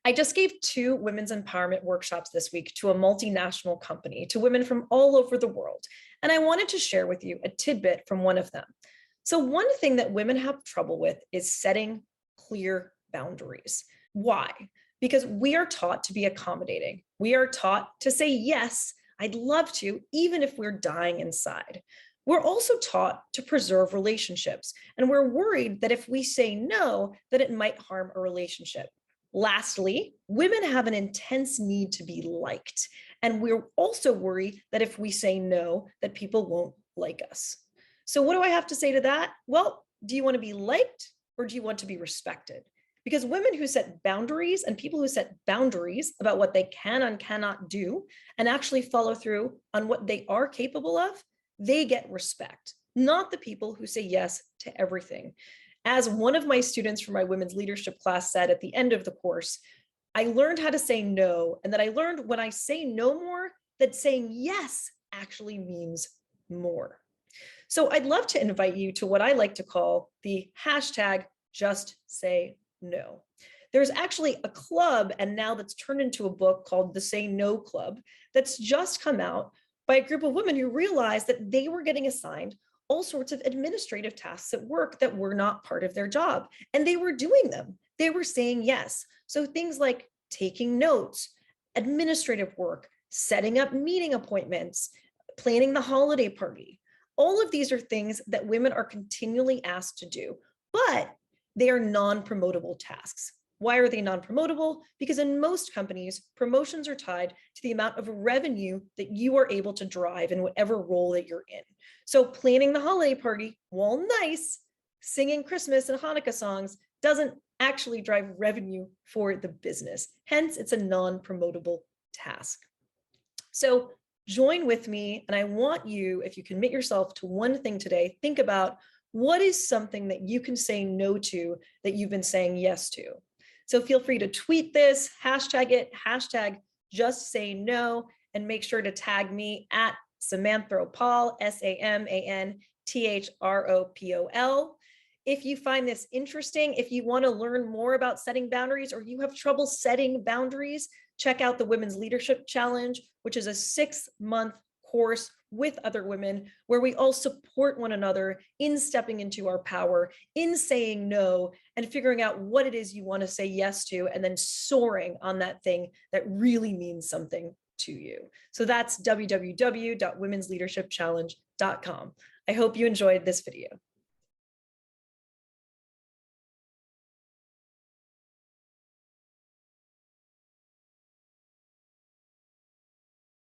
I just gave 2 women's empowerment workshops this week to a multinational company, to women from all over the world. And I wanted to share with you a tidbit from one of them. So one thing that women have trouble with is setting clear boundaries. Why? Because we are taught to be accommodating. We are taught to say, yes, I'd love to, even if we're dying inside. We're also taught to preserve relationships, and we're worried that if we say no, that it might harm a relationship. Lastly, women have an intense need to be liked, and we're also worried that if we say no, that people won't like us. So what do I have to say to that? Well, do you want to be liked or do you want to be respected? Because women who set boundaries and people who set boundaries about what they can and cannot do and actually follow through on what they are capable of, they get respect, not the people who say yes to everything. As one of my students from my women's leadership class said at the end of the course, I learned how to say no, and that I learned when I say no more, that saying yes actually means more. So I'd love to invite you to what I like to call the hashtag justsayno. There's actually a club, and now that's turned into a book called the Say No Club, that's just come out by a group of women who realized that they were getting assigned all sorts of administrative tasks at work that were not part of their job. And they were doing them. They were saying yes. So things like taking notes, administrative work, setting up meeting appointments, planning the holiday party. All of these are things that women are continually asked to do, but they are non-promotable tasks. Why are they non-promotable? Because in most companies, promotions are tied to the amount of revenue that you are able to drive in whatever role that you're in. So planning the holiday party, while nice, singing Christmas and Hanukkah songs doesn't actually drive revenue for the business. Hence, it's a non-promotable task. So join with me, and I want you, if you commit yourself to one thing today, think about what is something that you can say no to that you've been saying yes to. So feel free to tweet this, hashtag it, hashtag justsayno, and make sure to tag me at Samanthropol, SAMANTHROPOL. If you find this interesting, if you want to learn more about setting boundaries or you have trouble setting boundaries, check out the Women's Leadership Challenge, which is a 6-month course with other women where we all support one another in stepping into our power, in saying no, and figuring out what it is you want to say yes to, and then soaring on that thing that really means something to you. So that's www.womensleadershipchallenge.com. I hope you enjoyed this video.